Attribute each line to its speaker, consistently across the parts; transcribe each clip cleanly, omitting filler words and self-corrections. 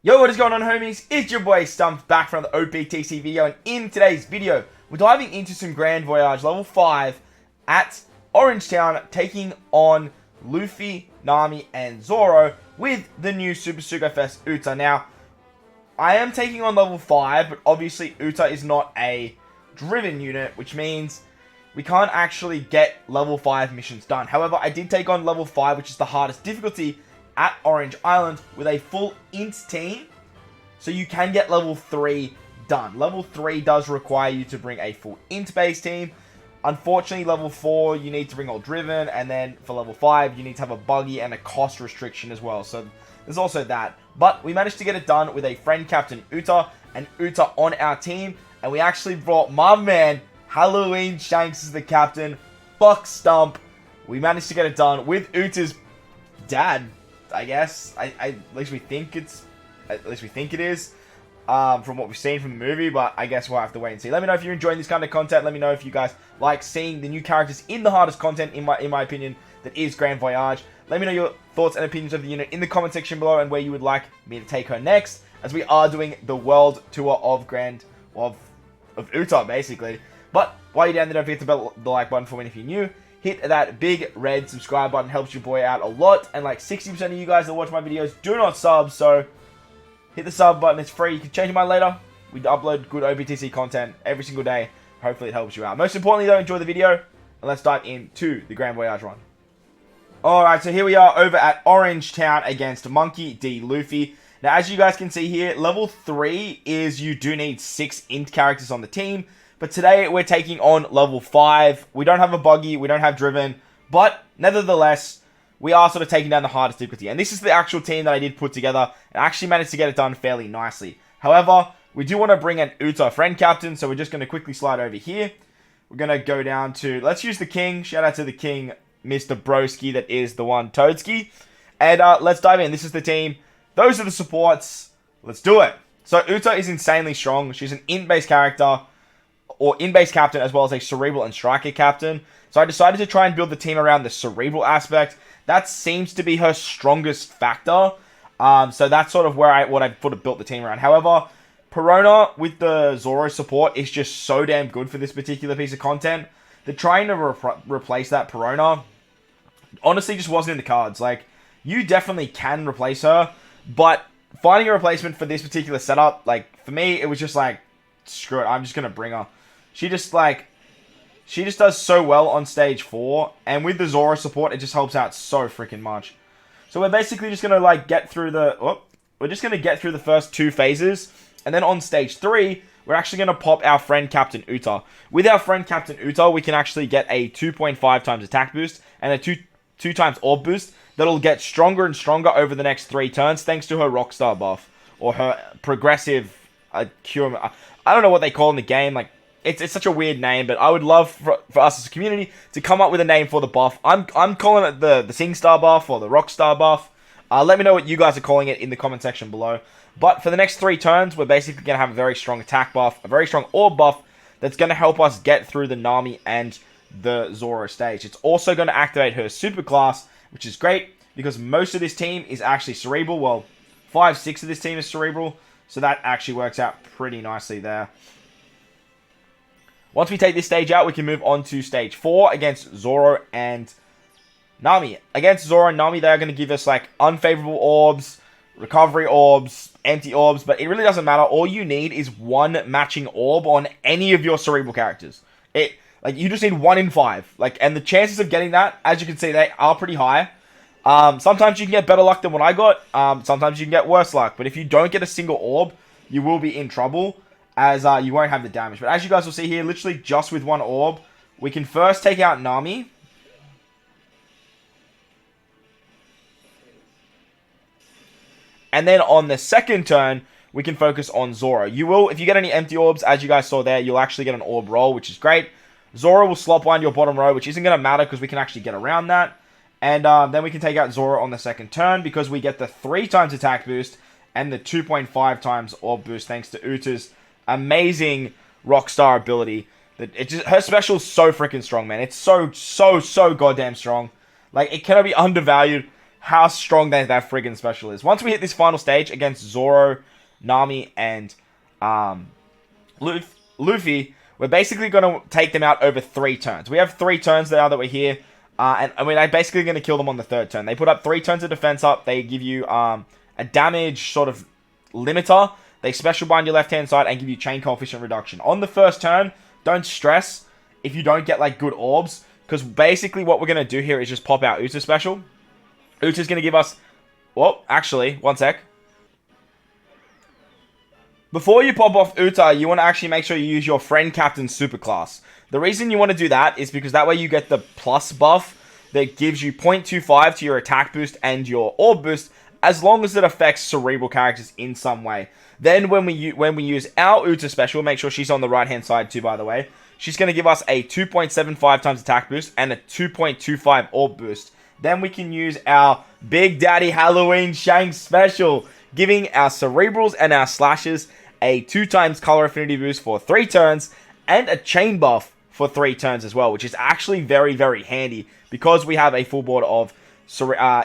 Speaker 1: Yo, what is going on, homies? It's your boy Stump back from the OPTC video, and in today's video, we're diving into some Grand Voyage level 5 at Orangetown, taking on Luffy, Nami, and Zoro with the new Super Sugo Fest UTA. Now, I am taking on level 5, but obviously UTA is not a driven unit, which means we can't actually get level 5 missions done. However, I did take on level 5, which is the hardest difficulty, at Orange Island with a full int team, so you can get level 3 done. Level 3 does require you to bring a full int based team. Unfortunately, level 4 you need to bring all driven, and then for level 5 you need to have a buggy and a cost restriction as well, so there's also that. But we managed to get it done with a friend captain UTA and UTA on our team, and we actually brought my man Halloween Shanks as the captain. Fuck Stump. We managed to get it done with UTA's dad, I guess. At least we think it is, from what we've seen from the movie, but I guess we'll have to wait and see. Let me know if you're enjoying this kind of content. Let me know if you guys like seeing the new characters in the hardest content, in my opinion, that is Grand Voyage. Let me know your thoughts and opinions of the unit in the comment section below, and where you would like me to take her next, as we are doing the world tour of UTA, basically. But while you're down there, don't forget to bell the like button for me if you're new. Hit that big red subscribe button, helps your boy out a lot. And like 60% of you guys that watch my videos do not sub, so hit the sub button, it's free. You can change your mind later. We upload good OPTC content every single day. Hopefully it helps you out. Most importantly though, enjoy the video, and let's dive into the Grand Voyage run. Alright, so here we are over at Orangetown against Monkey D. Luffy. Now, as you guys can see here, level 3 is you do need 6 int characters on the team. But today, we're taking on level 5. We don't have a buggy, we don't have driven, but nevertheless, we are sort of taking down the hardest difficulty. And this is the actual team that I did put together, and I actually managed to get it done fairly nicely. However, we do want to bring an UTA friend captain, so we're just going to quickly slide over here. We're going to go down to, let's use the king. Shout out to the king, Mr. Broski, that is the one, Toadski. And let's dive in. This is the team. Those are the supports. Let's do it. So UTA is insanely strong. She's an int-based character, or in-base captain, as well as a cerebral and striker captain. So I decided to try and build the team around the cerebral aspect. That seems to be her strongest factor. So that's sort of where what I sort of built the team around. However, Perona with the Zoro support is just so damn good for this particular piece of content. They're trying to replace that Perona. Honestly, just wasn't in the cards. Like, you definitely can replace her, but finding a replacement for this particular setup, like, for me, it was just like, screw it, I'm just going to bring her. She just does so well on stage 4, and with the Zoro support, it just helps out so freaking much. So we're basically just going to like get through the first 2 phases, and then on stage 3, we're actually going to pop our friend Captain UTA. With our friend Captain UTA, we can actually get a 2.5 times attack boost and a 2 times orb boost that'll get stronger and stronger over the next 3 turns, thanks to her Rockstar buff, or her progressive cure. I don't know what they call in the game, like, it's such a weird name, but I would love for us as a community to come up with a name for the buff. I'm calling it the SingStar buff or the Rockstar buff. Let me know what you guys are calling it in the comment section below. But for the next 3 turns, we're basically going to have a very strong attack buff, a very strong orb buff that's going to help us get through the Nami and the Zoro stage. It's also going to activate her super class, which is great because most of this team is actually cerebral. Well, 5-6 of this team is cerebral, so that actually works out pretty nicely there. Once we take this stage out, we can move on to stage 4 against Zoro and Nami. Against Zoro and Nami, they're going to give us like unfavorable orbs, recovery orbs, empty orbs, but it really doesn't matter. All you need is 1 matching orb on any of your cerebral characters. You just need 1 in 5. And the chances of getting that, as you can see, they are pretty high. Sometimes you can get better luck than what I got. Sometimes you can get worse luck. But if you don't get a single orb, you will be in trouble, as you won't have the damage. But as you guys will see here, literally just with 1 orb, we can first take out Nami. And then on the second turn, we can focus on Zoro. You will, if you get any empty orbs, as you guys saw there, you'll actually get an orb roll, which is great. Zoro will slop wind your bottom row, which isn't going to matter because we can actually get around that. And then we can take out Zoro on the second turn because we get the 3 times attack boost and the 2.5 times orb boost thanks to Uta's amazing Rockstar ability. Her special is so freaking strong, man. It's so goddamn strong. Like, it cannot be undervalued. how strong that friggin' special is. Once we hit this final stage against Zoro, Nami, and Luffy, we're basically going to take them out over 3 turns. We have 3 turns now that we're here. And we're basically going to kill them on the 3rd turn. They put up 3 turns of defense up. They give you a damage sort of limiter. They special bind your left-hand side and give you chain coefficient reduction. On the 1st turn, don't stress if you don't get like good orbs. Because basically what we're going to do here is just pop out Uta special. Uta's going to give us... Well, actually, one sec. Before you pop off Uta, you want to actually make sure you use your friend captain superclass. The reason you want to do that is because that way you get the plus buff that gives you 0.25 to your attack boost and your orb boost, as long as it affects cerebral characters in some way. Then when we use our Uta special, make sure she's on the right hand side too, by the way. She's going to give us a 2.75 times attack boost and a 2.25 orb boost. Then we can use our Big Daddy Halloween Shanks special, giving our cerebrals and our slashes a 2 times color affinity boost for 3 turns and a chain buff for 3 turns as well, which is actually very, very handy because we have a full board of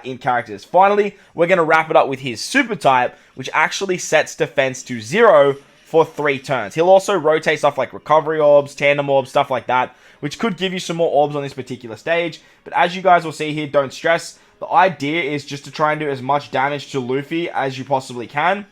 Speaker 1: in characters. Finally, we're going to wrap it up with his super type, which actually sets defense to 0 for 3 turns. He'll also rotate stuff like recovery orbs, tandem orbs, stuff like that, which could give you some more orbs on this particular stage. But as you guys will see here, don't stress. The idea is just to try and do as much damage to Luffy as you possibly can.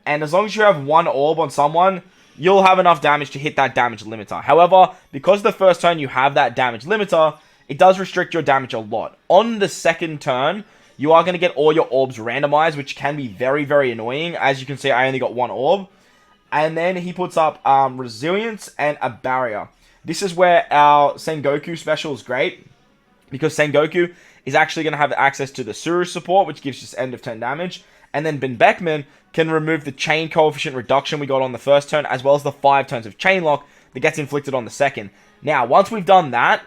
Speaker 1: And as long as you have 1 orb on someone, you'll have enough damage to hit that damage limiter. However, because the 1st turn you have that damage limiter, it does restrict your damage a lot. On the 2nd turn, you are going to get all your orbs randomized, which can be very, very annoying. As you can see, I only got 1 orb. And then he puts up resilience and a barrier. This is where our Sengoku special is great, because Sengoku is actually going to have access to the Suru support, which gives us end of turn damage. And then Ben Beckman can remove the chain coefficient reduction we got on the 1st turn, as well as the 5 turns of chain lock that gets inflicted on the 2nd. Now, once we've done that,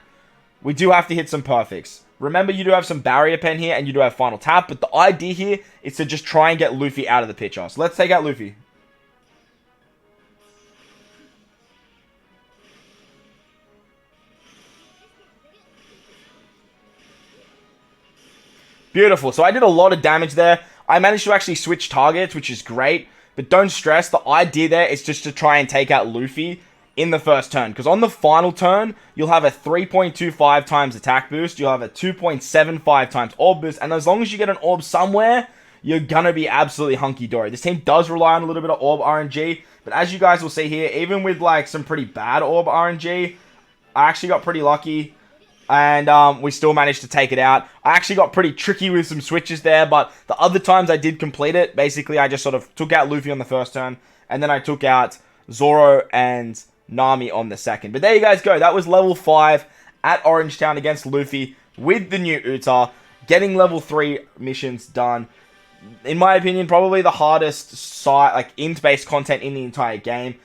Speaker 1: we do have to hit some perfects. Remember, you do have some barrier pen here, and you do have final tap, but the idea here is to just try and get Luffy out of the picture. So let's take out Luffy. Beautiful. So I did a lot of damage there. I managed to actually switch targets, which is great. But don't stress. The idea there is just to try and take out Luffy in the 1st turn. Because on the final turn, you'll have a 3.25 times attack boost. You'll have a 2.75 times orb boost. And as long as you get an orb somewhere, you're going to be absolutely hunky-dory. This team does rely on a little bit of orb RNG. But as you guys will see here, even with like some pretty bad orb RNG, I actually got pretty lucky. And we still managed to take it out. I actually got pretty tricky with some switches there, but the other times I did complete it. Basically, I just sort of took out Luffy on the 1st turn, and then I took out Zoro and Nami on the 2nd. But there you guys go. That was level 5 at Orangetown against Luffy with the new Uta, getting level 3 missions done. In my opinion, probably the hardest site, like int-based content in the entire game.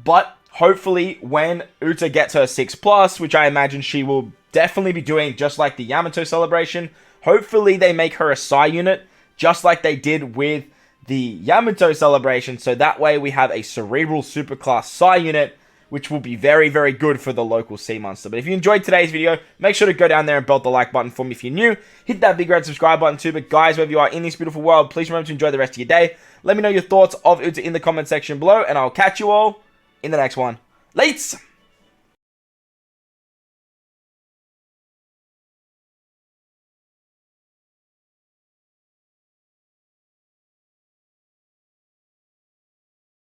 Speaker 1: But hopefully, when Uta gets her 6+, which I imagine she will definitely be doing just like the Yamato celebration. Hopefully they make her a Psy unit, just like they did with the Yamato celebration, so that way we have a cerebral superclass Psy unit, which will be very, very good for the local sea monster. But if you enjoyed today's video, make sure to go down there and belt the like button for me. If you're new, hit that big red subscribe button too. But guys, wherever you are in this beautiful world, please remember to enjoy the rest of your day. Let me know your thoughts of Uta in the comment section below, and I'll catch you all in the next one. Lates!